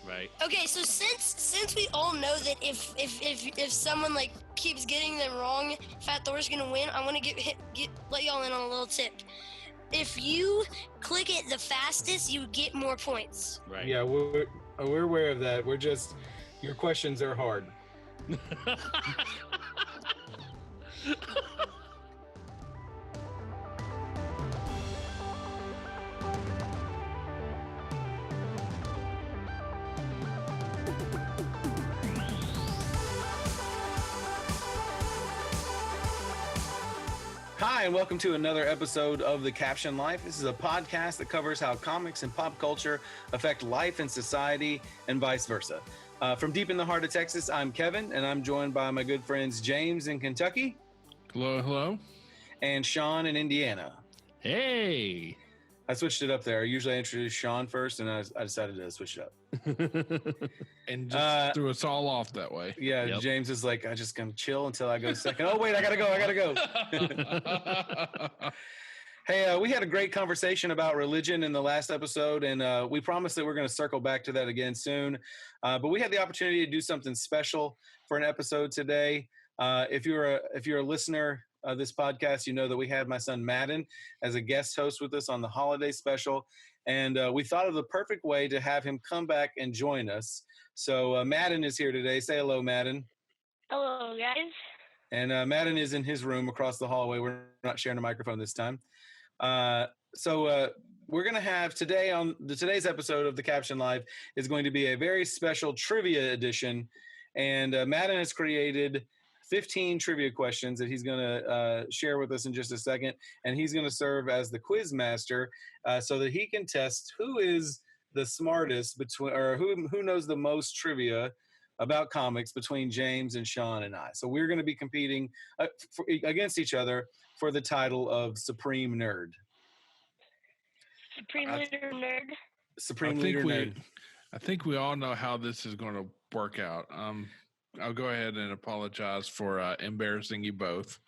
Right. Okay, so since we all know that if someone like keeps getting them wrong, Fat Thor's gonna win. I want to let y'all in on a little tip. If you click it the fastest, you get more points. Right. Yeah, we're aware of that. We're just your questions are hard. Hi, and welcome to another episode of The Captioned Life. This is a podcast that covers how comics and pop culture affect life and society and vice versa. From deep in the heart of Texas, I'm Kevin, and I'm joined by my good friends James in Kentucky. Hello. And Sean in Indiana. Hey. I switched it up there. Usually I introduce Sean first, and I decided to switch it up. And just threw us all off that way. Yeah, yep. James is like, I'm just going to chill until I go second. Oh, wait, I got to go. Hey, we had a great conversation about religion in the last episode, and we promised that we're going to circle back to that again soon. But we had the opportunity to do something special for an episode today. If you're a listener of this podcast, you know that we had my son Madden as a guest host with us on the holiday special, and we thought of the perfect way to have him come back and join us. So Madden is here today. Say hello, Madden. Hello, guys. And Madden is in his room across the hallway. We're not sharing a microphone this time. So we're going to have today on today's episode of The Captioned Life is going to be a very special trivia edition, and Madden has created 15 trivia questions that he's going to share with us in just a second, and he's going to serve as the Quizmaster so that he can test who is the smartest between, or who knows the most trivia about comics between James and Sean and I. So we're going to be competing against each other for the title of Supreme Nerd. Supreme Leader Nerd. Supreme Leader Nerd. I think we all know how this is going to work out. I'll go ahead and apologize for embarrassing you both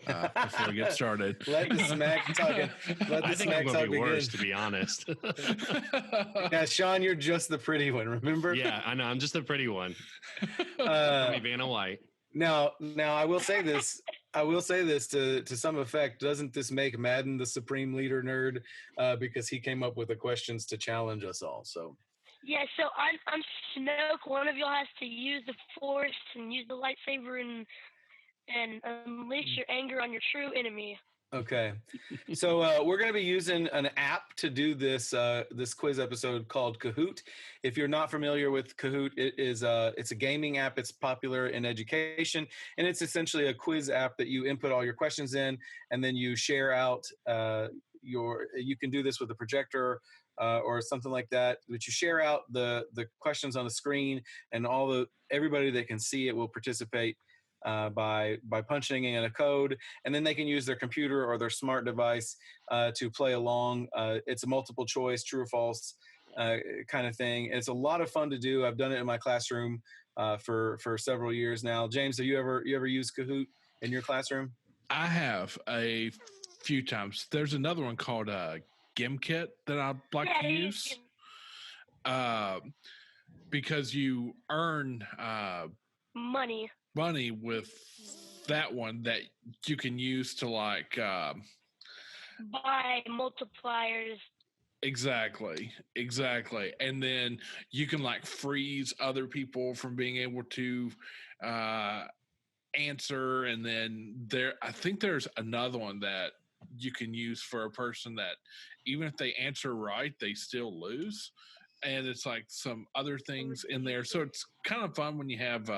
before we get started. Let the smack talking. I think it will be worse, to be honest. Yeah, Sean, you're just the pretty one, remember? Yeah, I know. I'm just the pretty one. Me being a white. Now, I will say this. To some effect. Doesn't this make Madden the Supreme Leader Nerd because he came up with the questions to challenge us all? So. Yeah, so I'm Snoke. One of y'all has to use the Force and use the lightsaber and unleash your anger on your true enemy. Okay, so we're going to be using an app to do this quiz episode called Kahoot. If you're not familiar with Kahoot, it's a gaming app. It's popular in education, and it's essentially a quiz app that you input all your questions in, and then you share out you can do this with a projector or something like that, but you share out the questions on the screen, and everybody that can see it will participate by punching in a code, and then they can use their computer or their smart device to play along. It's a multiple choice, true or false kind of thing. It's a lot of fun to do. I've done it in my classroom for several years now. James, have you ever used Kahoot in your classroom? I have a few times. There's another one called Gimkit that I like to use because you earn money with that one that you can use to like buy multipliers. Exactly. And then you can like freeze other people from being able to answer. And then I think there's another one that you can use for a person that even if they answer right, they still lose. And it's like some other things in there. So it's kind of fun when you have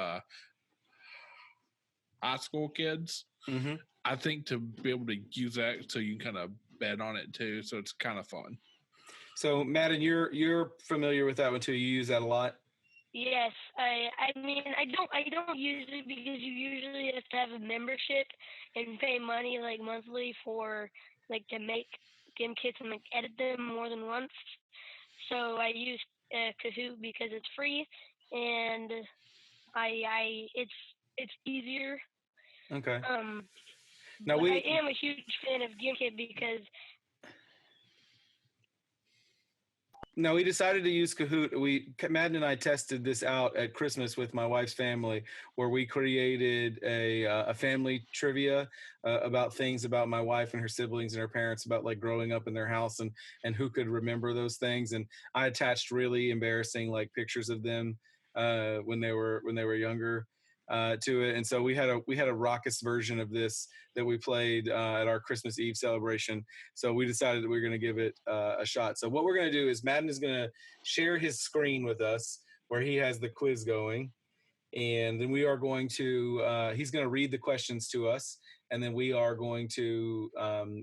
high school kids. Mm-hmm. I think to be able to use that so you can kind of bet on it too. So it's kind of fun. So Madden, you're familiar with that one too. You use that a lot. Yes, I mean I don't use it because you usually have to have a membership and pay money like monthly for like to make game kits and like edit them more than once. So I use Kahoot because it's free and it's easier. Okay. Now I am a huge fan of GameKit because No, we decided to use Kahoot. Madden and I tested this out at Christmas with my wife's family, where we created a family trivia about things about my wife and her siblings and her parents, about like growing up in their house and who could remember those things. And I attached really embarrassing like pictures of them when they were younger to it. And so we had a raucous version of this that we played at our Christmas Eve celebration. So we decided that we were going to give it a shot. So what we're going to do is Madden is going to share his screen with us where he has the quiz going. And then we are going to, he's going to read the questions to us. And then we are going to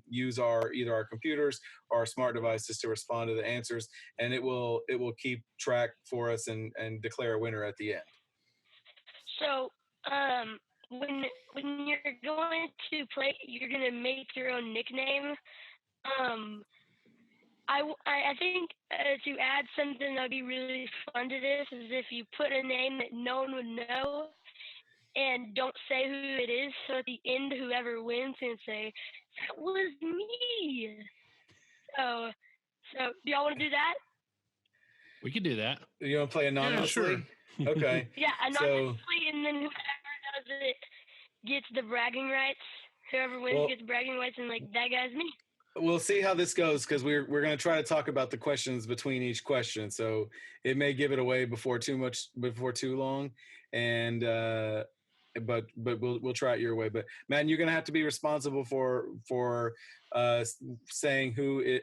use either our computers or our smart devices to respond to the answers. And it will keep track for us and declare a winner at the end. So, when you're going to play, you're gonna make your own nickname. I think to add something that'd be really fun to this is if you put a name that no one would know and don't say who it is. So at the end, whoever wins can say, "That was me." So, do y'all want to do that? We could do that. You want to play anonymously? Yeah, sure. Okay. Yeah, anonymously, and then whoever does it gets the bragging rights. Whoever wins gets bragging rights, and like that guy's me. We'll see how this goes because we're going to try to talk about the questions between each question. So it may give it away before too long, and but we'll try it your way. But man, you're going to have to be responsible for saying who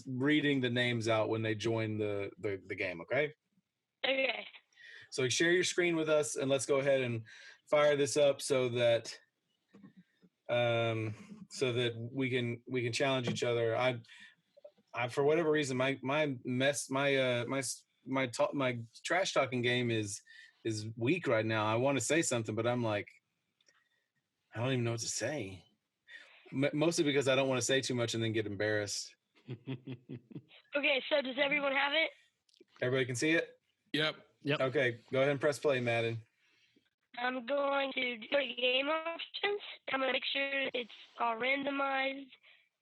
reading the names out when they join the game. Okay. Okay. So share your screen with us, and let's go ahead and fire this up so that we can challenge each other. I for whatever reason my trash talking game is weak right now. I want to say something, but I'm like, I don't even know what to say. Mostly because I don't want to say too much and then get embarrassed. Okay, so does everyone have it? Everybody can see it? Yep. Okay, go ahead and press play, Madden. I'm going to go to game options. I'm going to make sure it's all randomized,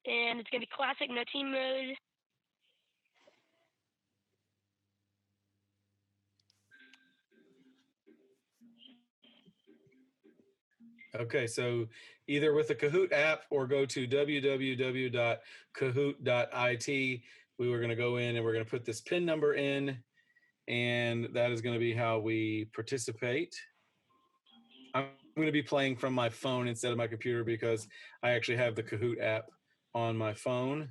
and it's going to be classic, no team mode. Okay, so either with the Kahoot app or go to www.kahoot.it. We were going to go in and we're going to put this PIN number in, and that is going to be how we participate. I'm going to be playing from my phone instead of my computer because I actually have the Kahoot app on my phone.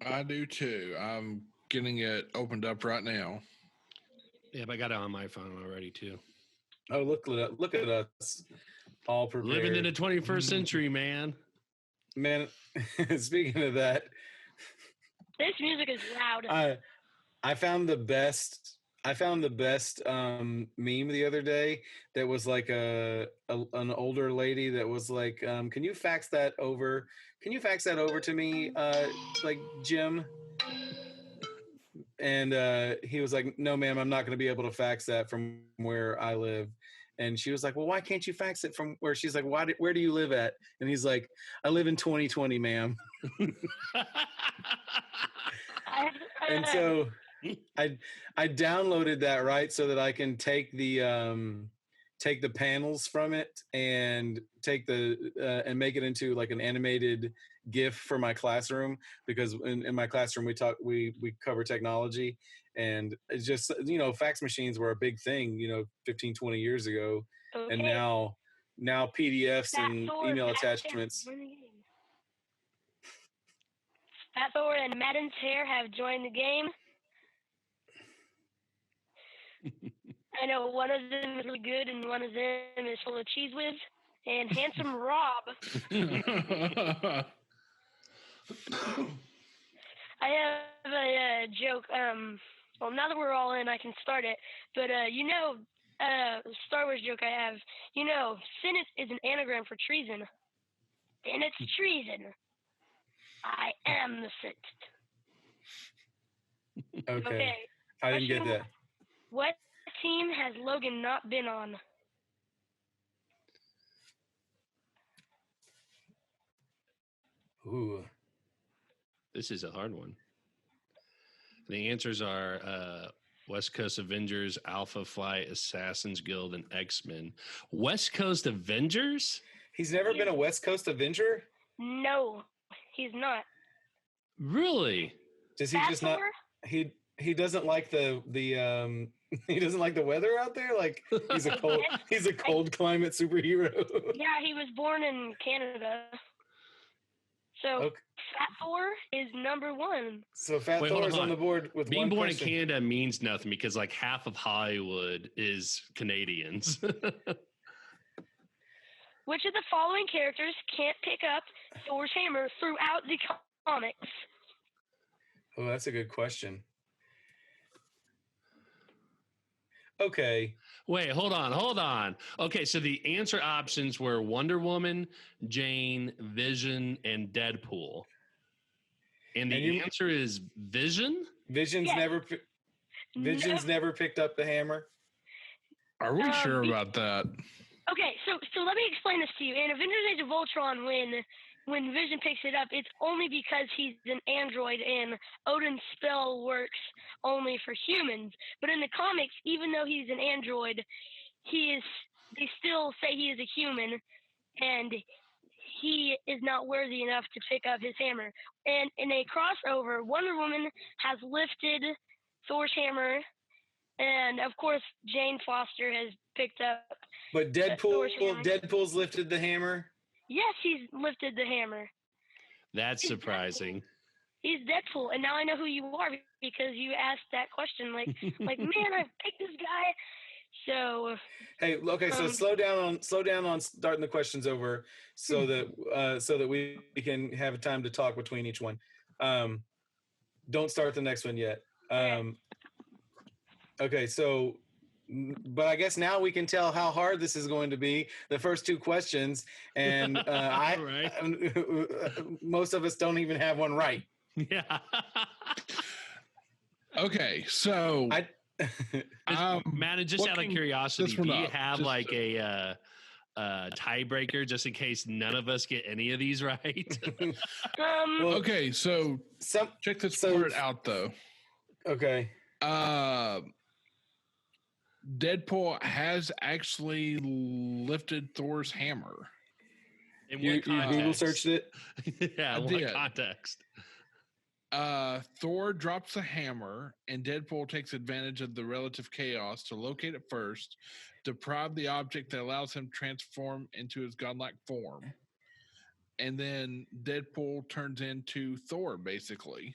I do too. I'm getting it opened up right now. Yeah, but I got it on my phone already too. Oh, look at us, all prepared. Living in the 21st century, man. Man, speaking of that, this music is loud. I found the best meme the other day that was like an older lady that was like, can you fax that over to me, like Jim? And he was like, no ma'am, I'm not going to be able to fax that from where I live. And she was like, well, why can't you fax it from where? She's like, where do you live at? And he's like, I live in 2020, ma'am. And so I downloaded that, right, so that I can take the panels from it and take and make it into like an animated GIF for my classroom, because in my classroom we cover technology, and it's just, fax machines were a big thing 15, 20 years ago. Okay. And now PDFs and email attachments. Fat Thor and Madden's hair have joined the game. I know one of them is really good and one of them is full of cheese whiz. And Handsome Rob. I have a joke. Well, now that we're all in, I can start it. But Star Wars joke I have. Senate is an anagram for treason. And it's treason. I am the Senate. Okay. I didn't get that. What team has Logan not been on? Ooh. This is a hard one. The answers are West Coast Avengers, Alpha Flight, Assassin's Guild, and X-Men. West Coast Avengers? He's never been a West Coast Avenger? No, he's not. Really? Does he just not? He doesn't like the he doesn't like the weather out there. Like he's a cold climate superhero. Yeah, he was born in Canada. So Okay. Fat Thor is number 1. So Fat Thor is on the board with being one born question. in Canada means nothing because like half of Hollywood is Canadians. Which of the following characters can't pick up Thor's hammer throughout the comics? Oh, that's a good question. Okay. Wait, hold on. Okay, so the answer options were Wonder Woman, Jane, Vision, and Deadpool. And the answer is Vision? Vision's never picked up the hammer. Are we sure about that? Okay, so let me explain this to you. In Avengers Age of Ultron, when Vision picks it up, it's only because he's an android and Odin's spell works only for humans. But in the comics, even though he's an android, they still say he is a human, and he is not worthy enough to pick up his hammer. And in a crossover, Wonder Woman has lifted Thor's hammer, and of course, Jane Foster has picked up. But Deadpool's lifted the hammer. Yes, he's lifted the hammer. That's surprising. He's Deadpool, and now I know who you are because you asked that question. Like, man, I picked this guy. So. Hey, okay. So slow down on starting the questions over, so that we can have time to talk between each one. Don't start the next one yet. Okay. So. But I guess now we can tell how hard this is going to be. The first 2 questions, and most of us don't even have one right. Yeah. Okay, so Madden, just out of curiosity, do you have like a tiebreaker just in case none of us get any of these right? Okay, so check this part out though. Okay. Deadpool has actually lifted Thor's hammer. In what context? Google searched it? Yeah, in what context? Thor drops the hammer, and Deadpool takes advantage of the relative chaos to locate it first, deprive the object that allows him to transform into his godlike form. And then Deadpool turns into Thor, basically.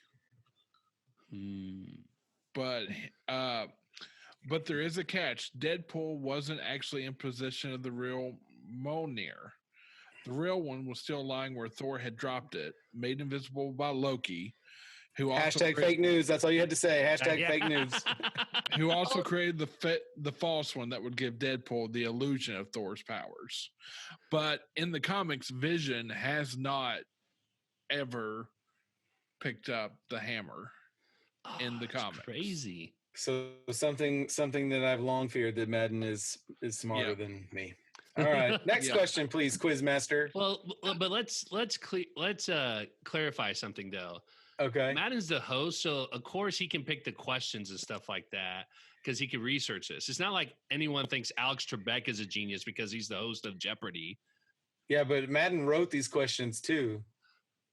But there is a catch. Deadpool wasn't actually in possession of the real Mjolnir. The real one was still lying where Thor had dropped it, made invisible by Loki, who also fake news. That's all you had to say. Fake news. Who also created the false one that would give Deadpool the illusion of Thor's powers. But in the comics, Vision has not ever picked up the hammer in the comics. Crazy. So something that I've long feared, that Madden is smarter than me. All right, next question, please, Quizmaster. Well, but let's clarify something though. Okay. Madden's the host, so of course he can pick the questions and stuff like that because he can research this. It's not like anyone thinks Alex Trebek is a genius because he's the host of Jeopardy. Yeah, but Madden wrote these questions too.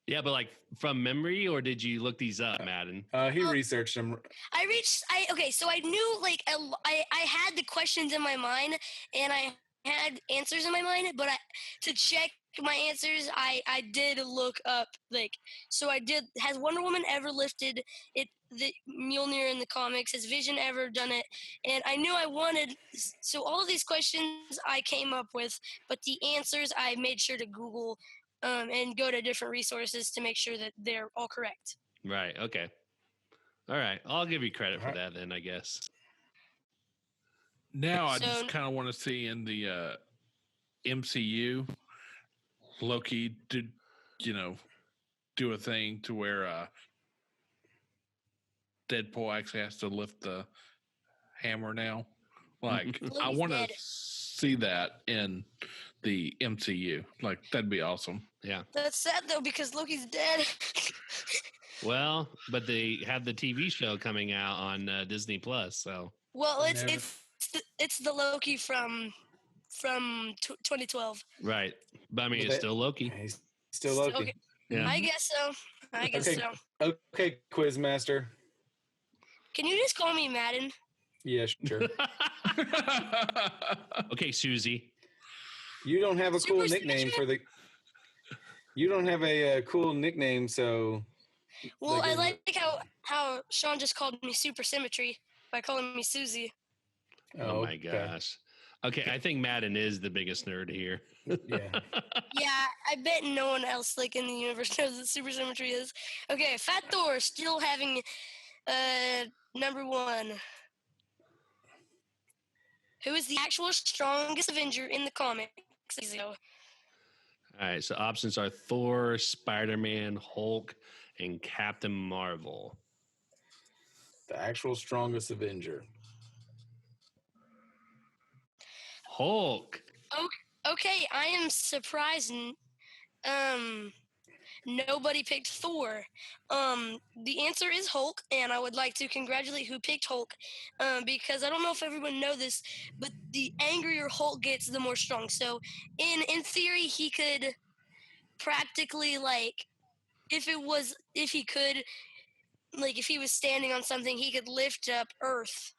Yeah, but like from memory, or did you look these up, Madden? He researched them. So I knew I had the questions in my mind and I had answers in my mind, but to check my answers, I did look up has Wonder Woman ever lifted the Mjolnir in the comics? Has Vision ever done it? And I knew I wanted, so all of these questions I came up with, but the answers I made sure to Google and go to different resources to make sure that they're all correct. Right. Okay. All right. I'll give you credit for that then, I guess. Now I just kind of want to see in the MCU, Loki did, do a thing to where Deadpool actually has to lift the hammer now. Like, I want to see that in the MCU. Like, that'd be awesome. Yeah. That's sad though because Loki's dead. Well, but they have the TV show coming out on Disney Plus. So Well, it's the Loki from 2012. right, but I mean But it's still Loki. He's still Loki. Okay. Yeah. I guess so. Okay, Quizmaster. Can you just call me Madden? Yeah, sure. Okay, Susie. You don't have a cool Super nickname Smash for the. You don't have a cool nickname, so. Well, I like how Sean just called me Super Symmetry by calling me Susie. Oh my gosh. Okay, I think Madden is the biggest nerd here. Yeah. Yeah, I bet no one else like in the universe knows what Super Symmetry is. Okay, Fat Thor still having number 1. Who is the actual strongest Avenger in the comics? All right, so options are Thor, Spider-Man, Hulk, and Captain Marvel. The actual strongest Avenger. Hulk. Okay, I am surprised. Nobody picked Thor. The answer is Hulk, and I would like to congratulate who picked Hulk, because I don't know if everyone know this, but the angrier Hulk gets, the more strong. So, in theory, he could practically if he was standing on something, he could lift up Earth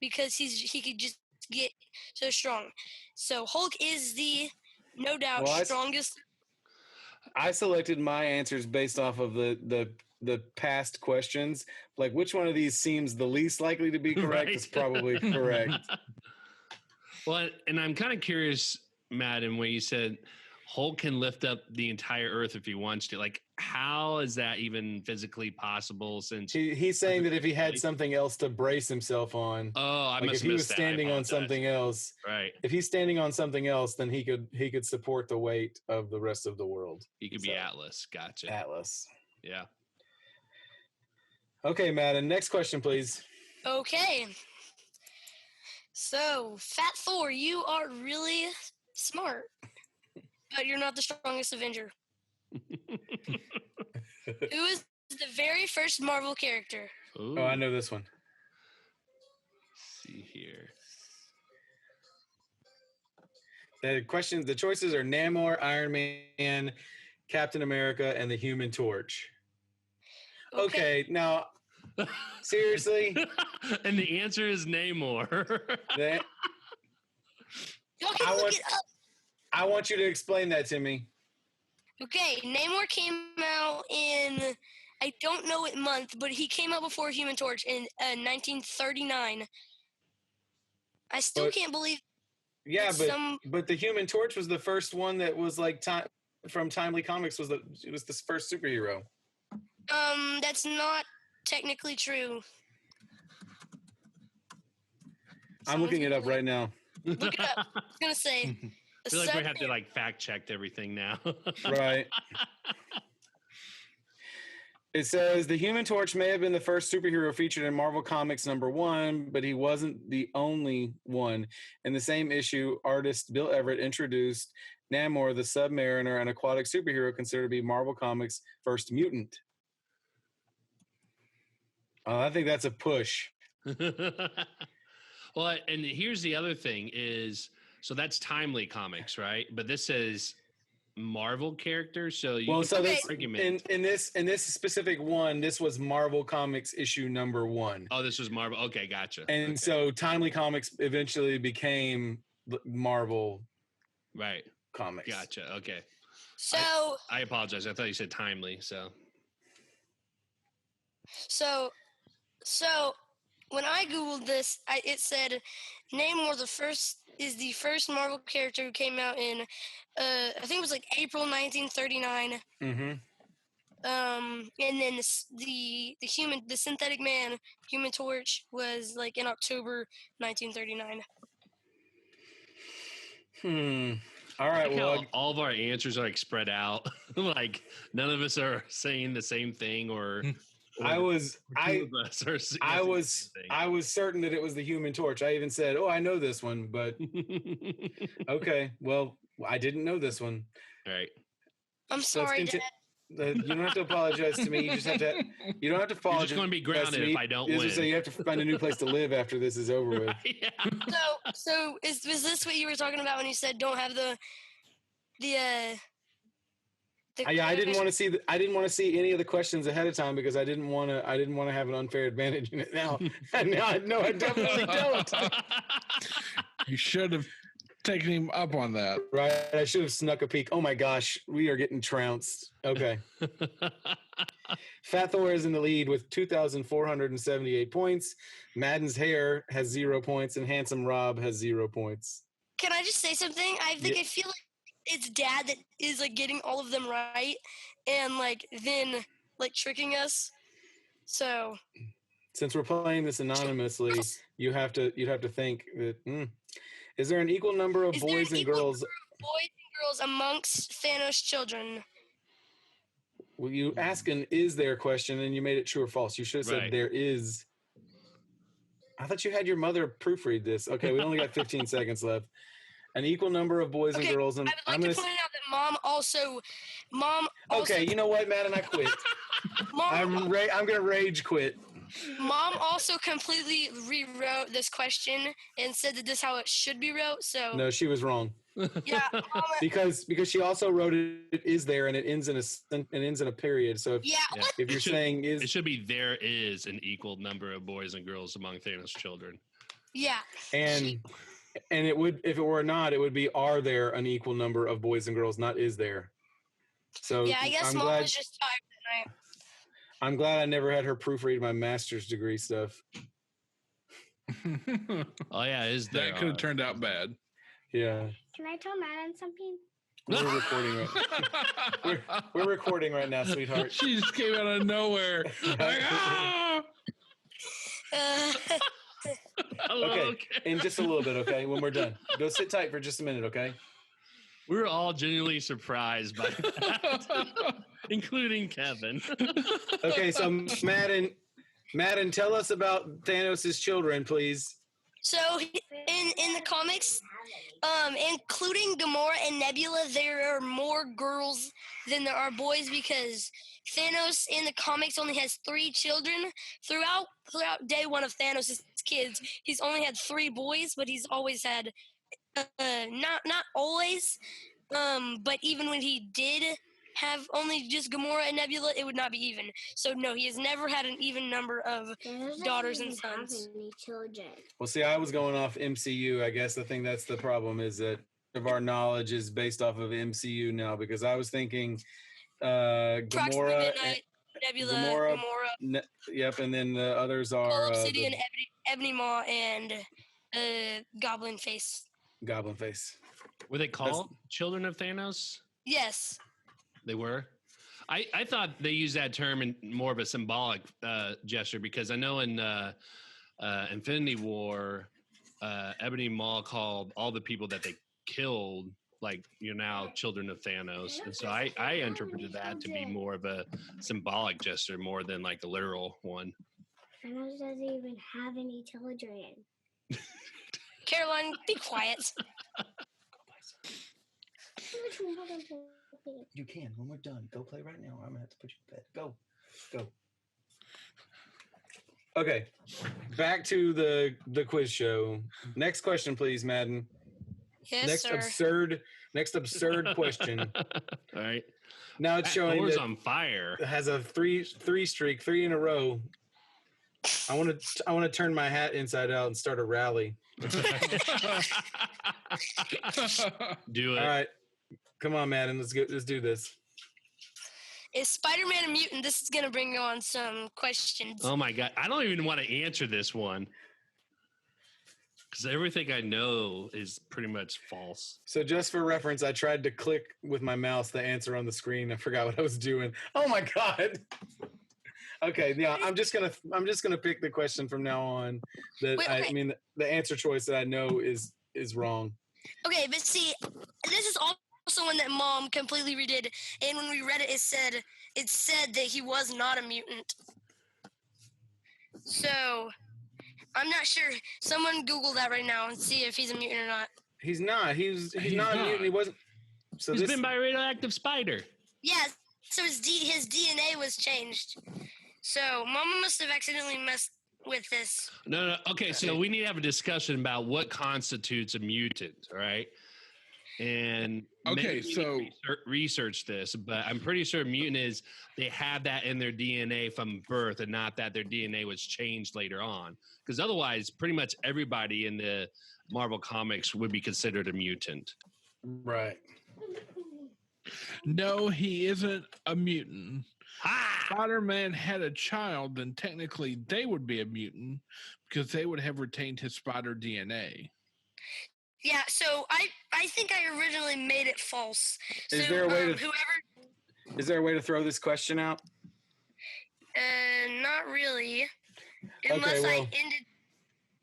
because he could just get so strong. So Hulk is the no doubt strongest. I selected my answers based off of the past questions. Like, which one of these seems the least likely to be correct is probably correct. Well, and I'm kind of curious, Madden, when you said Hulk can lift up the entire Earth if he wants to. Like, how is that even physically possible? Since he's saying that if he had something else to brace himself on, if he was standing on something else, right? If he's standing on something else, then he could support the weight of the rest of the world. He could be Atlas. Gotcha. Atlas. Yeah. Okay, Madden. Next question, please. Okay. So, Fat Thor, you are really smart, but you're not the strongest Avenger. Who is the very first Marvel character? Ooh. Oh, I know this one. Let's see here. The choices are Namor, Iron Man, Captain America, and the Human Torch. Okay, now, seriously? And the answer is Namor. Y'all can look it up. I want you to explain that to me. Okay, Namor came out in, I don't know what month, but he came out before Human Torch in 1939. I still can't believe. Yeah, but the Human Torch was the first one that was from Timely Comics. It was the first superhero. That's not technically true. I'm looking it up right now. Look it up. I was gonna say. I feel like we have to fact check everything now. Right. It says the Human Torch may have been the first superhero featured in Marvel Comics #1, but he wasn't the only one. In the same issue, artist Bill Everett introduced Namor, the Submariner, an aquatic superhero considered to be Marvel Comics' first mutant. I think that's a push. Well, and here's the other thing is, so that's Timely Comics, right? But this says Marvel characters. So this argument in this specific one, this was Marvel Comics issue #1. Oh, this was Marvel. Okay, gotcha. And so Timely Comics eventually became Marvel, right? Comics. Gotcha. Okay. So I apologize. I thought you said Timely. So when I googled this, it said Namor is the first Marvel character who came out in I think it was April 1939. Mm-hmm. And then the synthetic man, Human Torch, was in October 1939. All right. Well, all of our answers are spread out. None of us are saying the same thing, or I was certain that it was the Human Torch. I even said, "Oh, I know this one," but okay. Well, I didn't know this one. All right. I'm sorry, Dad. You don't have to apologize to me. You just have to. You don't have to apologize. You're just going to be grounded if I don't win. So you have to find a new place to live after this is over with. Yeah. So was this what you were talking about when you said don't have the Yeah, I didn't want to see. I didn't want to see any of the questions ahead of time because I didn't want to. I didn't want to have an unfair advantage in it now. Now I definitely don't. You should have taken him up on that. Right. I should have snuck a peek. Oh my gosh, we are getting trounced. Okay. Fat Thor is in the lead with 2,478 points. Madden's hair has 0 points, and Handsome Rob has 0 points. Can I just say something? I feel like it's Dad that is like getting all of them right, and like then like tricking us. So since we're playing this anonymously, you'd have to think that. Is there an equal number of boys and girls? Amongst Thanos' children. Well, you ask an "is there" question, and you made it true or false. You should have said there is. I thought you had your mother proofread this. Okay, we only got 15 seconds left. An equal number of boys and girls, and I would like to point out that Mom also. Okay, you know what, Madden? I quit. I'm gonna rage quit. Mom also completely rewrote this question and said that this is how it should be wrote. So no, she was wrong. Yeah, because she also wrote it is there and it ends in a period. So if you're saying is, it should be there is an equal number of boys and girls among Thanos' children. Yeah, and it would, if it were not, it would be are there an equal number of boys and girls, not is there. So yeah, I guess Mom was just tired tonight. I'm glad I never had her proofread my master's degree stuff. Oh yeah, is there? That could have turned out bad. Yeah. Can I tell Madden something? We're recording right. We're recording right now, sweetheart. She just came out of nowhere. Like, ah! Okay, in just a little bit, okay? When we're done, go sit tight for just a minute, okay? We were all genuinely surprised by that, including Kevin. Okay, so Madden, tell us about Thanos' children, please. So in the comics, including Gamora and Nebula, there are more girls than there are boys because Thanos in the comics only has 3 children. Throughout day one of Thanos' kids, he's only had 3 boys, but he's always had not always, but even when he did have only just Gamora and Nebula, it would not be even. So no, he has never had an even number of daughters and sons. Well, see, I was going off MCU. I guess I think that's the problem is that of our knowledge is based off of MCU now because I was thinking Gamora, Nebula, Gamora. Yep, and then the others are Obsidian, Ebony Maw, and Goblin Face. Goblin Face. Were they called Children of Thanos? Yes. They were? I thought they used that term in more of a symbolic gesture because I know in Infinity War, Ebony Maw called all the people that they killed, like, you're now children of Thanos. And so I interpreted that to be more of a symbolic gesture more than like a literal one. Thanos doesn't even have any children. Caroline, be quiet. You can when we're done. Go play right now. Or I'm gonna have to put you to bed. Go. Okay, back to the quiz show. Next question, please, Madden. Yes, sir. Next absurd question. All right. Now it's showing that on fire. It has a three streak, 3 in a row. I want to turn my hat inside out and start a rally. Do it. All right. Come on, Madden. Let's do this. Is Spider-Man a mutant? This is going to bring on some questions. Oh, my God. I don't even want to answer this one. Because everything I know is pretty much false. So just for reference, I tried to click with my mouse the answer on the screen. I forgot what I was doing. Oh, my God. Okay, yeah, I'm just gonna pick the question from now on. I mean, the answer choice that I know is wrong. Okay, but see, this is also one that Mom completely redid, and when we read it, it said that he was not a mutant. So I'm not sure. Someone Google that right now and see if he's a mutant or not. He's not. He's not a mutant. He wasn't. So he's been by a radioactive spider. Yes, So his DNA was changed. So Mama must have accidentally messed with this. No. Okay, so we need to have a discussion about what constitutes a mutant, all right? And Okay, maybe we so- need to research this, but I'm pretty sure mutant is they have that in their DNA from birth, and not that their DNA was changed later on. Because otherwise, pretty much everybody in the Marvel comics would be considered a mutant. Right. No, he isn't a mutant. Ah! Spider-Man had a child, then technically they would be a mutant because they would have retained his spider DNA. Yeah, so I think I originally made it false. Is So there a way to- whoever Is there a way to throw this question out? not really. Unless well- I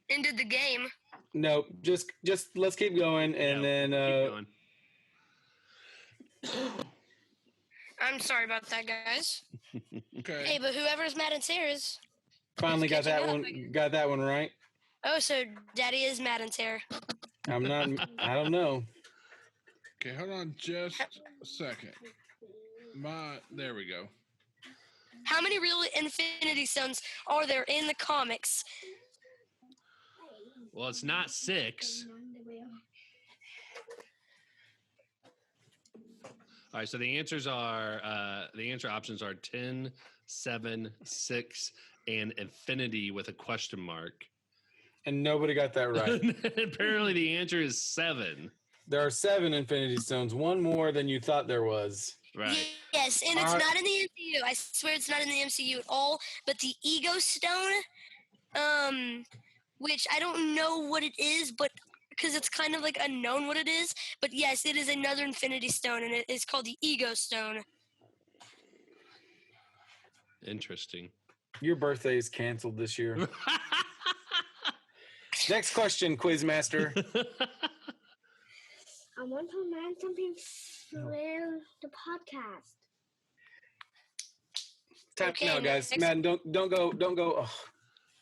ended the game. No, just let's keep going, and then Keep going. I'm sorry about that, guys. Okay. Hey, but whoever's mad and Sarah's. finally got that catching up, one. Got that one right. Oh, so Daddy is mad and Sarah. I'm not. I don't know. Okay, hold on just a second. There we go. How many real Infinity Stones are there in the comics? Well, it's not 6. All right, so the answers are the answer options are 10, 7, 6, and infinity with a question mark. And nobody got that right. Apparently, the answer is 7. There are 7 Infinity Stones, one more than you thought there was. Right. Yes, and it's Alright. not in the MCU. I swear it's not in the MCU at all. But the Ego Stone, which I don't know what it is, but because it's kind of like unknown what it is. But yes, it is another Infinity Stone, and it is called the Ego Stone. Interesting. Your birthday is canceled this year. Next question, Quizmaster. I want to learn something for the podcast. Time Okay, now, guys. next- Madden, don't go. Oh.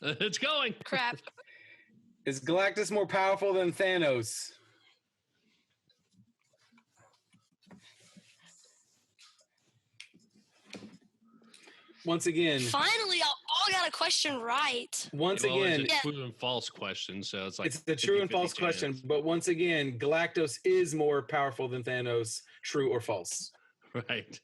It's going. Crap. Is Galactus more powerful than Thanos? Once again, Finally, y'all all got a question right. once Well, again, it's Yeah. a true and false question, so it's like it's the true and 50-50 false question. chance. But once again, Galactus is more powerful than Thanos. True or false? Right.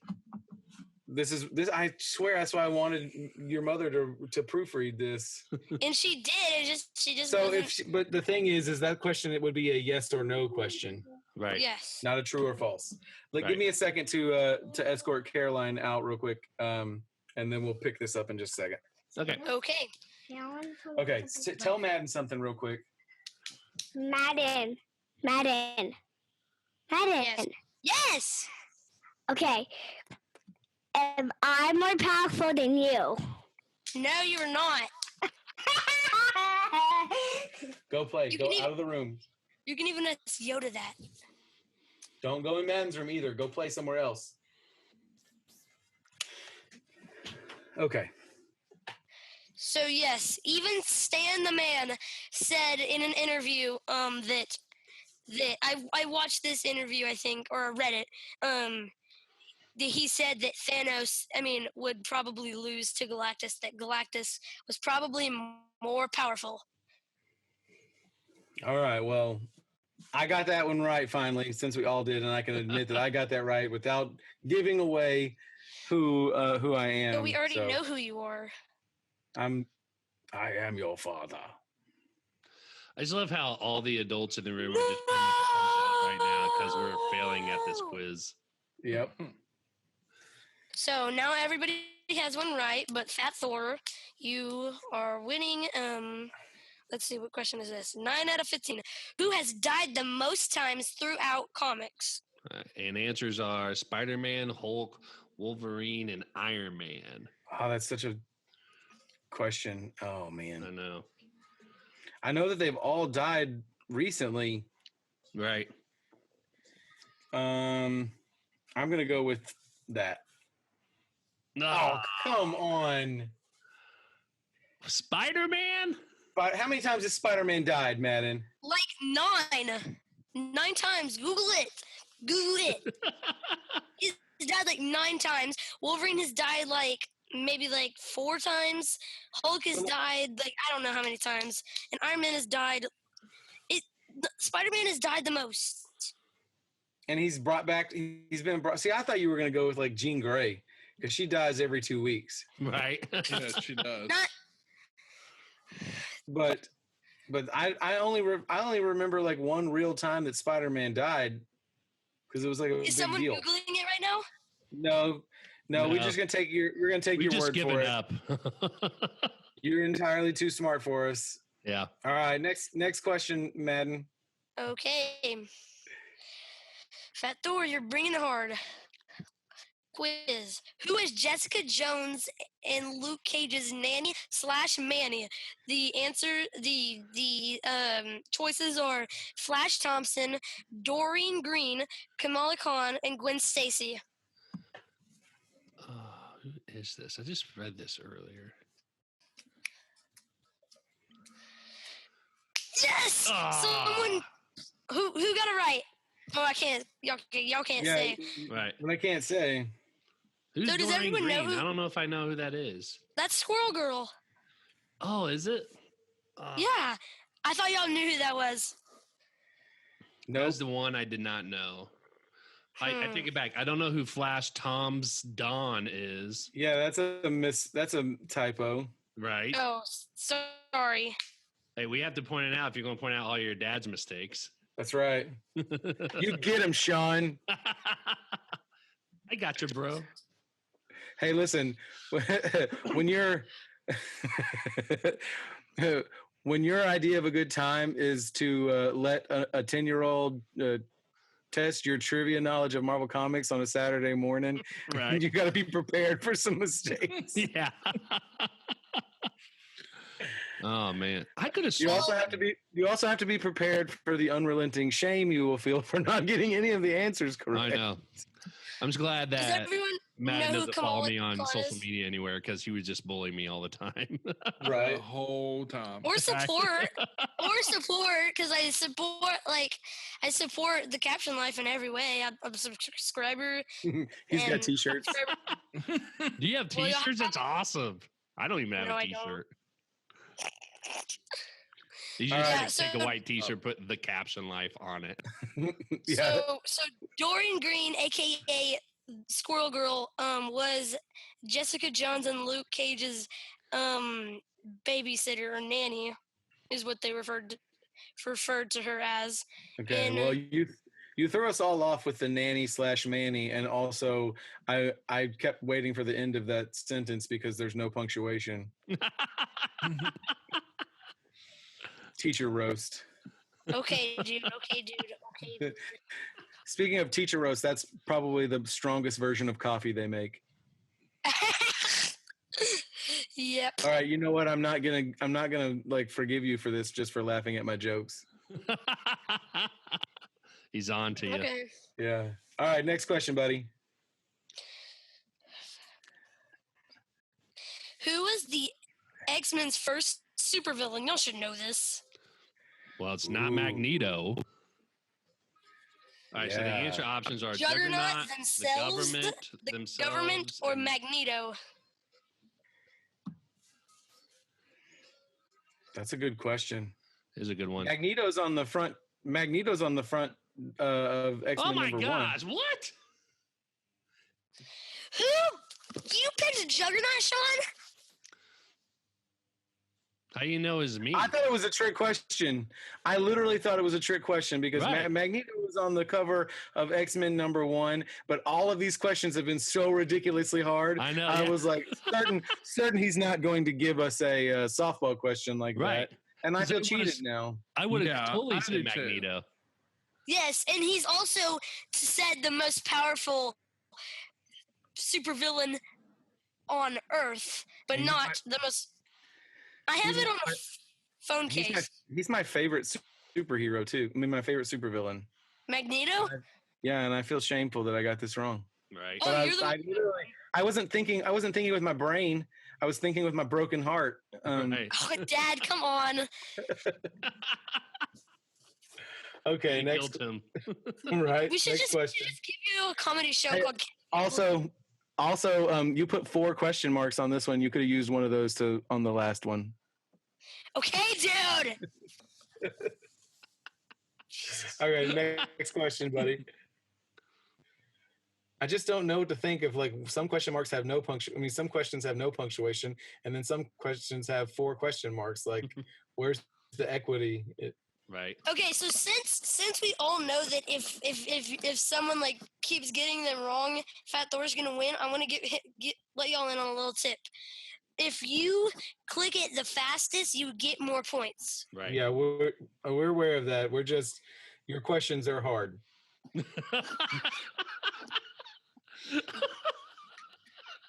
This. I swear that's why I wanted your mother to proofread this. And she did. She just So wasn't. but the thing is that question, it would be a yes or no question, Right. Yes. not a true or false. Like, Right. give me a second to escort Caroline out real quick, and then we'll pick this up in just a second. Okay. Okay. Yeah, I want to learn Okay, something tell Madden something real quick. Madden. Yes. Yes. Okay. I'm more powerful than you. No, you're not. Go play. You Go can out of the room. You can even ask Yoda that. Don't go in Madden's room either. Go play somewhere else. Okay. So yes, even Stan the Man said in an interview that I watched this interview, I think, or I read it. That he said that Thanos, would probably lose to Galactus. That Galactus was probably more powerful. All right. Well, I got that one right finally, since we all did, and I can admit that I got that right without giving away who I am. But we already So, know who you are. I am your father. I just love how all the adults in the room are just putting up a thumbs up right now because we're failing at this quiz. Yep. So now everybody has one right, but Fat Thor, you are winning. Let's see, what question is this? 9 out of 15. Who has died the most times throughout comics? And answers are Spider-Man, Hulk, Wolverine, and Iron Man. Oh, that's such a question. Oh I man. know. I know that they've all died recently. Right. I'm gonna go with that. No. Oh, come on. Spider-Man? But how many times has Spider-Man died, Madden? Like 9. 9 times. Google it. Google it. His died like 9 times. Wolverine has died like maybe like 4 times. Hulk has died like I don't know how many times. And Iron Man has died. Spider-Man has died the most. And he's brought back. He's been brought. See, I thought you were going to go with like Jean Grey because she dies every 2 weeks. Right. Yeah, she does. But I only remember like one real time that Spider-Man died because it was like a Is big someone deal. Googling it right now? No, we're just gonna take your. We're gonna take We your just word given for it. up. You're entirely too smart for us. Yeah. All right, next question, Madden. Okay. Fat Thor, you're bringing it hard. Quiz. Who is Jessica Jones and Luke Cage's nanny/Manny? The answer, the choices are Flash Thompson, Doreen Green, Kamala Khan, and Gwen Stacy. Who is this? I just read this earlier. Yes! Someone who got it right. Oh, I can't. Y'all can't say. Right. But I can't say. Who's So does Doreen everyone know Green? who- I don't know if I know who that is. That's Squirrel Girl. Oh, is it? Yeah. I thought y'all knew who that was. No, That's the one I did not know. I take it back. I don't know who Flash Tom's Dawn is. Yeah, that's a typo. Right. Oh, sorry. Hey, we have to point it out if you're going to point out all your dad's mistakes. That's right. You get him, Sean. I got you, bro. Hey, listen. When your idea of a good time is to let a 10-year-old test your trivia knowledge of Marvel Comics on a Saturday morning, Right. you got to be prepared for some mistakes. Yeah. Oh man, I could have. You also have to be prepared for the unrelenting shame you will feel for not getting any of the answers correct. I know. I'm just glad Does that everyone Matt know who doesn't follow Kamala me on Khan social is? media anywhere because he would just bully me all the time. Right. The whole time. Or support, because I support the Captioned Life in every way. I'm a subscriber. He's got And- t-shirts. Do you have Well, T-shirts? That's awesome. I don't even have No, a I don't. T-shirt. You All just right. like take a So- white T-shirt, put the Caption Life on it. Yeah. So Doreen Green, aka Squirrel Girl, was Jessica Jones and Luke Cage's babysitter or nanny, is what they referred to her as. Okay. And, Well, you throw us all off with the nanny/Manny, and also I kept waiting for the end of that sentence because there's no punctuation. Teacher roast. Okay, dude. Speaking of teacher roast, that's probably the strongest version of coffee they make. Yep. All right, you know what? I'm not gonna like forgive you for this just for laughing at my jokes. He's on to you. Okay. Yeah. All right, next question, buddy. Who was the X-Men's first supervillain? Y'all should know this. Well, it's not Ooh. Magneto. All right, so the Yeah. answer options are Juggernaut themselves, the government, Government or and- Magneto? That's a good question. is a good one. Magneto's on the front of X-Men Oh my number gosh, what? Who? You picked Juggernaut, Sean? How do you know is me? 1. I thought it was a trick question. I literally thought it was a trick question because Right. Magneto was on the cover of X-Men number 1, but all of these questions have been so ridiculously hard. I know. I yeah. was like certain he's not going to give us a softball question like Right. that. And I 'Cause feel I would've cheated s- now. I would have Yeah, totally I said do too. Magneto. Yes, and he's also said the most powerful supervillain on Earth, but He's not the most. I have he's it on a my- phone case. He's my favorite superhero too. I mean, my favorite supervillain. Magneto? Yeah, and I feel shameful that I got this wrong. Right. Oh, But you're the- I wasn't thinking with my brain. I was thinking with my broken heart. Right. Oh, Dad, come on. Okay, They next killed him. right. We should Next just question. give you a comedy show Hey, called Also, you put 4 question marks on this one. You could have used one of those on the last one. Okay, dude. All right, next question, buddy. I just don't know what to think of. Like, some question marks have no punctuation. I mean, some questions have no punctuation, and then some questions have 4 question marks. Like, where's the equity? Right. Okay, so since we all know that if someone like keeps getting them wrong, Fat Thor's gonna win. I want to let y'all in on a little tip. If you click it the fastest, you get more points. Right. Yeah, we're aware of that. We're just, your questions are hard.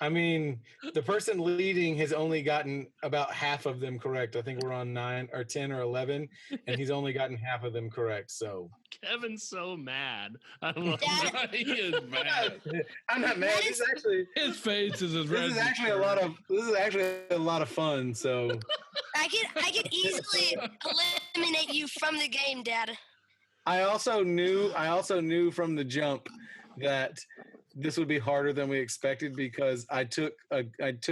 I mean, the person leading has only gotten about half of them correct. I think we're on 9 or 10 or 11, and he's only gotten half of them correct. So Kevin's so mad. I don't know. Dad, He is mad. I'm not mad. This is actually His face is as red. this is as actually a a lot of fun. So I could easily eliminate you from the game, Dad. I also knew from the jump that this would be harder than we expected, because I took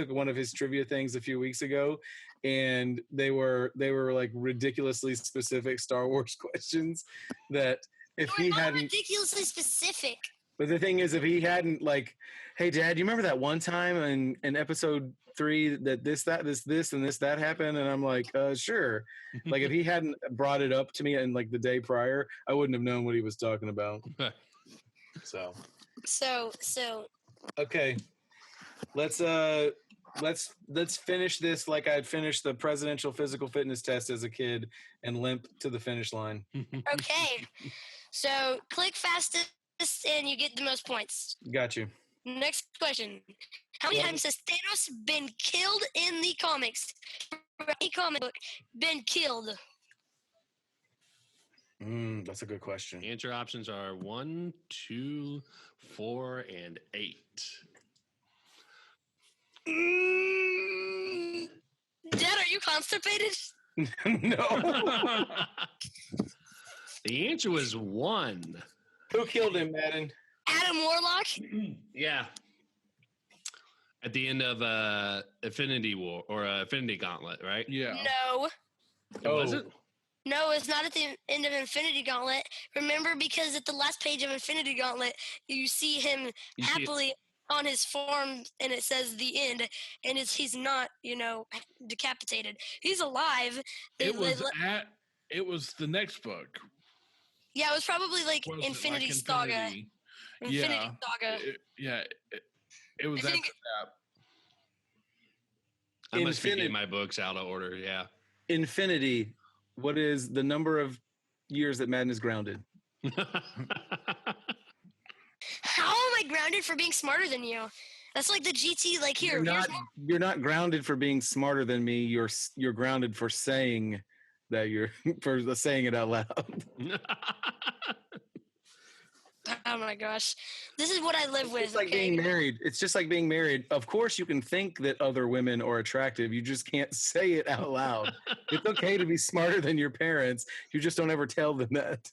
one of his trivia things a few weeks ago, and they were like ridiculously specific Star Wars questions that if We're he not hadn't, ridiculously specific. but the thing is, if he hadn't, like, hey Dad, you remember that one time in episode 3 that this and that happened? And I'm like, sure. Like, if he hadn't brought it up to me and like the day prior, I wouldn't have known what he was talking about. So okay, let's finish this like I'd finished the presidential physical fitness test as a kid and limp to the finish line. Okay, so click fastest and you get the most points. Got you. Next question: how many times has Thanos been killed in the comics? Any comic book been killed? That's a good question. The answer options are 1, 2, 4, and 8. Dad, are you constipated? No. The answer was 1. Who killed him, Madden? Adam Warlock? Yeah. At the end of Infinity War or Infinity Gauntlet, right? Yeah. No. Was it? No, it's not at the end of Infinity Gauntlet. Remember, because at the last page of Infinity Gauntlet, you see him happily on his farm, and it says the end, and he's not, decapitated. He's alive. It was the next book. Yeah, it was probably like Was it Infinity like Saga. Infinity Saga. It was I after think- that. I must be getting my books out of order. Yeah. Infinity. What is the number of years that Madden is grounded? How am I grounded for being smarter than you? That's like the GT. Like here, You're not grounded for being smarter than me. You're grounded for saying that for saying it out loud. Oh my gosh, this is what I live with. It's like okay? being married. It's just like being married. Of course, you can think that other women are attractive. You just can't say it out loud. It's okay to be smarter than your parents. You just don't ever tell them that.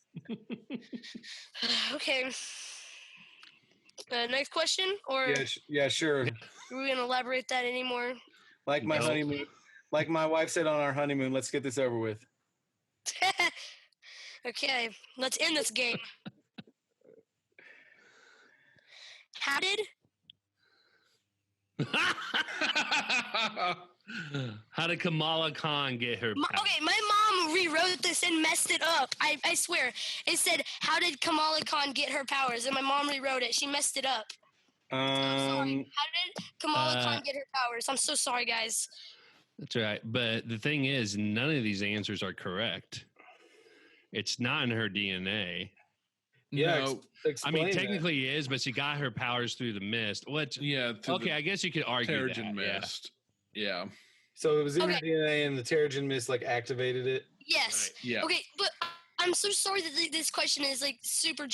Okay. Next question, or Yeah, sure. are we gonna elaborate that anymore? Like my No. honeymoon. Like my wife said on our honeymoon. Let's get this over with. Okay, let's end this game. How did Kamala Khan get her power? Okay, my mom rewrote this and messed it up. I swear. It said, "How did Kamala Khan get her powers?" And my mom rewrote it. She messed it up. I'm sorry. How did Kamala Khan get her powers? I'm so sorry, guys. That's right. But the thing is, none of these answers are correct. It's not in her DNA. Yeah, No. I mean, explain that. technically it is, but she got her powers through the mist. Which, Yeah. okay, I guess you could argue Terrigen that. Yeah. mist. Yeah. So it was in her Okay. DNA, and the Terrigen mist like activated it. Yes. Right. Yeah. Okay, but I'm so sorry that this question is like super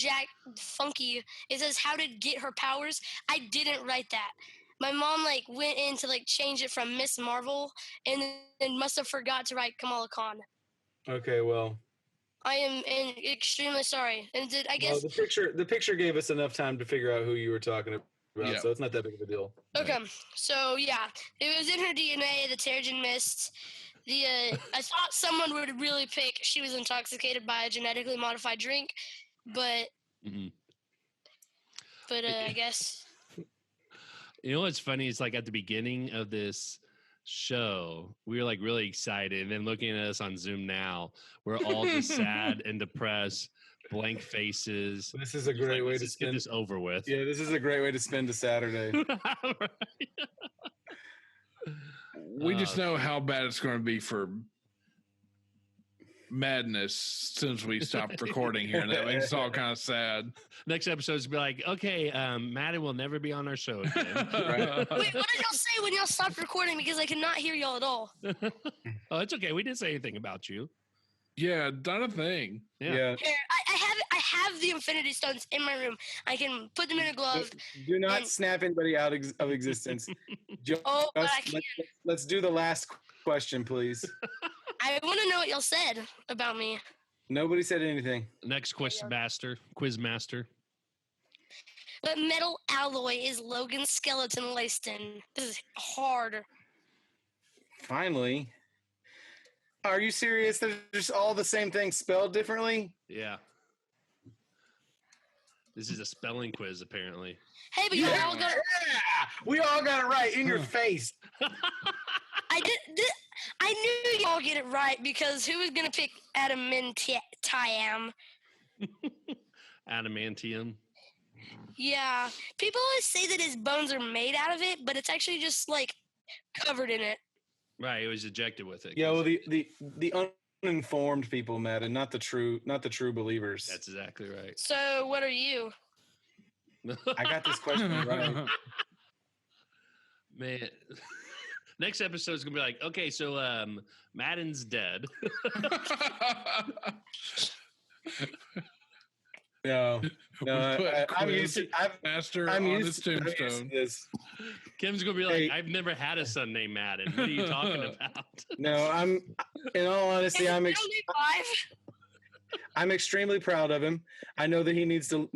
funky. It says, "How did get her powers?" I didn't write that. My mom like went in to like change it from Miss Marvel, and then must have forgot to write Kamala Khan. Okay, well, I am extremely sorry. And I guess the picture gave us enough time to figure out who you were talking about, Yeah. so it's not that big of a deal. Okay, so yeah, it was in her DNA. The Terrigen Mist. I thought someone would really pick she was intoxicated by a genetically modified drink, but Mhm. I guess. You know what's funny? It's like at the beginning of this show, we were like really excited, and then looking at us on Zoom now, we're all just sad and depressed, blank faces. This is a Just great like, way let's to just get spend. this over with. Yeah, this is a great way to spend a Saturday. Right. We just know how bad it's going to be for madness since we stopped recording here. And that makes us all kind of sad. Next episode's be like, okay, Madden will never be on our show again. Right. Wait, what did y'all say when y'all stopped recording? Because I could not hear y'all at all. Oh, it's okay. We didn't say anything about you. Yeah, not a thing. Yeah. Here, I have the Infinity Stones in my room. I can put them in a glove. Do not And- snap anybody out of existence. Just, Oh, but I can't. let's do the last question, please. I want to know what y'all said about me. Nobody said anything. Next Quizmaster. What metal alloy is Logan's skeleton laced in? This is hard. Finally. Are you serious? They're just all the same thing spelled differently? Yeah. This is a spelling quiz, apparently. Hey, but y'all all got it. We all got it right in your face. I knew y'all get it right because who was gonna pick adamantium? Adamantium. Yeah, people always say that his bones are made out of it, but it's actually just like covered in it. Right, he was ejected with it. Yeah, well, the uninformed people, Madden, not the true believers. That's exactly right. So, what are you? I got this question right. Man. Next episode is gonna be like, okay, so Madden's dead. No, I'm used to. Master I'm on used his to tombstone. this. Kim's gonna be like, Hey. I've never had a son named Madden. What are you talking about? No, I'm. In all honesty, I'm extremely proud of him. I know that he needs to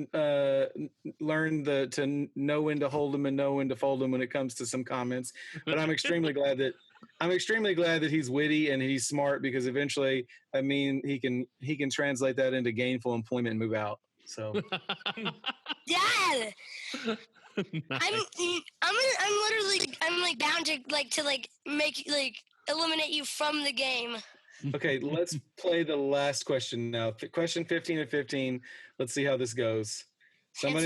learn to know when to hold him and know when to fold him when it comes to some comments. But I'm extremely glad that he's witty and he's smart, because eventually, I mean, he can translate that into gainful employment and move out. So Dad, Nice. I'm like bound to make eliminate you from the game. okay, let's play the last question now. Question 15 of 15. Let's see how this goes. Somebody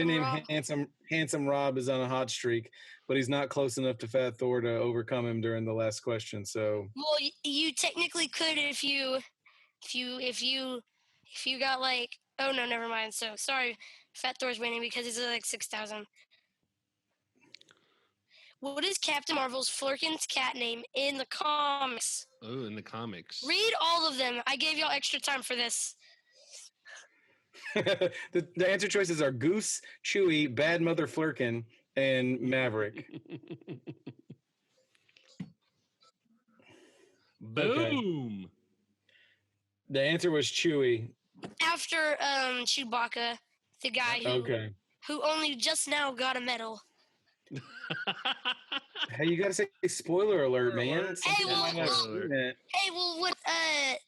Handsome named Rob. Handsome Rob is on a hot streak, but he's not close enough to Fat Thor to overcome him during the last question. So Well, you technically could if you got like. Oh no, never mind. So sorry, Fat Thor's winning because he's at like 6,000. What is Captain Marvel's Flurkin's cat name in the comics? Oh, in the comics. Read all of them. I gave y'all extra time for this. the answer choices are Goose, Chewy, Bad Mother Flurkin, and Maverick. Boom. The answer was Chewy. After Chewbacca, the guy who only just now got a medal. Hey, you gotta say spoiler alert, man. Hey, Some people might not have seen it. Hey, well, what?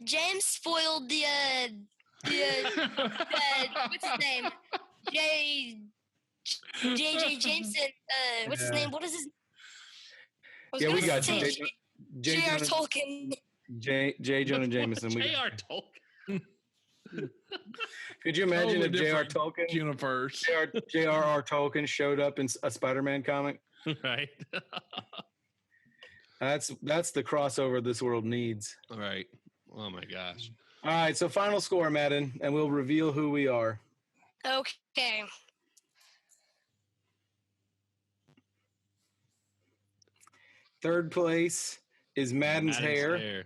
James spoiled the what's his name? J.J. Jameson. What's his name? What is his? Yeah, we got you. J.R. Tolkien. J. Jonah Jameson. J.R. Tolkien. Could you imagine Totally if J.R. different Tolkien, universe. J.R.R. Tolkien showed up in a Spider-Man comic? Right. That's the crossover this world needs. All right. Oh my gosh. All right, so final score, Madden, and we'll reveal who we are. Okay. Third place is Madden's hair.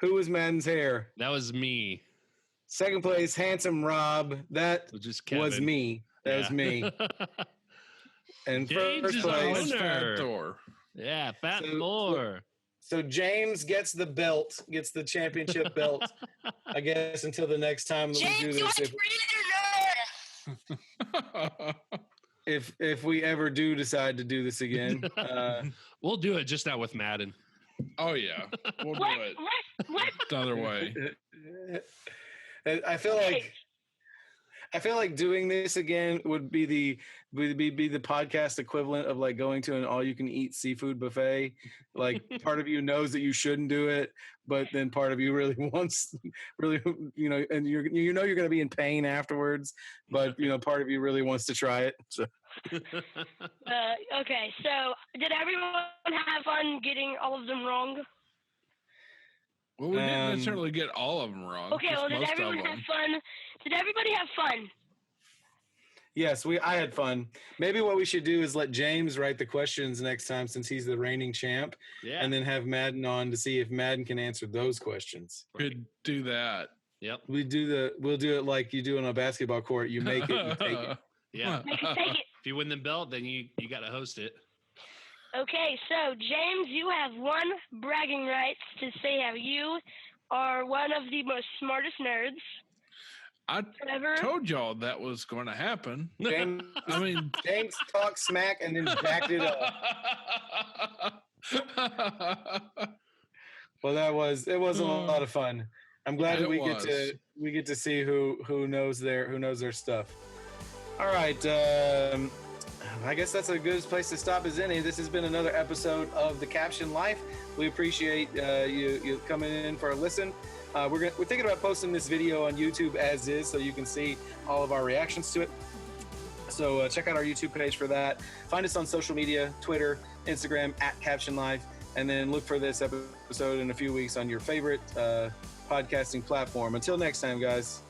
Who was Madden's hair? That was me. Second place, Handsome Rob. That Which is was Kevin. me. That was me. And James first is the place, winner. Fat Thor. Yeah, Fat So- Thor. so James gets the belt, gets the championship belt. I guess until the next time that we James, do you want this. to read it or not? if we ever do decide to do this again. We'll do it, just not with Madden. Oh yeah, we'll do it What? another way. I feel like doing this again would be the podcast equivalent of like going to an all-you-can-eat seafood buffet. Like part of you knows that you shouldn't do it, but then part of you really wants, and you're going to be in pain afterwards. But part of you really wants to try it. So. Okay, so did everyone have fun getting all of them wrong? Well, we didn't necessarily get all of them wrong. Okay, well, did everyone have fun? Did everybody have fun? Yes, I had fun. Maybe what we should do is let James write the questions next time, since he's the reigning champ, and then have Madden on to see if Madden can answer those questions. Could do that. Yep. We'll do it like you do on a basketball court. You make it, you take it. Yeah. Make it take it. If you win the belt, then you got to host it. Okay, so James, you have one bragging rights to say how you are one of the most smartest nerds. I ever. Told y'all that was going to happen. James, James talked smack and then backed it up. Well, it was a lot of fun. I'm glad that we get to see who knows their stuff. All right, I guess that's a good place to stop as any. This has been another episode of the Captioned Life. We appreciate you coming in for a listen. We're thinking about posting this video on YouTube as is, so you can see all of our reactions to it. So check out our YouTube page for that. Find us on social media, Twitter, Instagram, @Captioned Life, and then look for this episode in a few weeks on your favorite podcasting platform. Until next time, guys.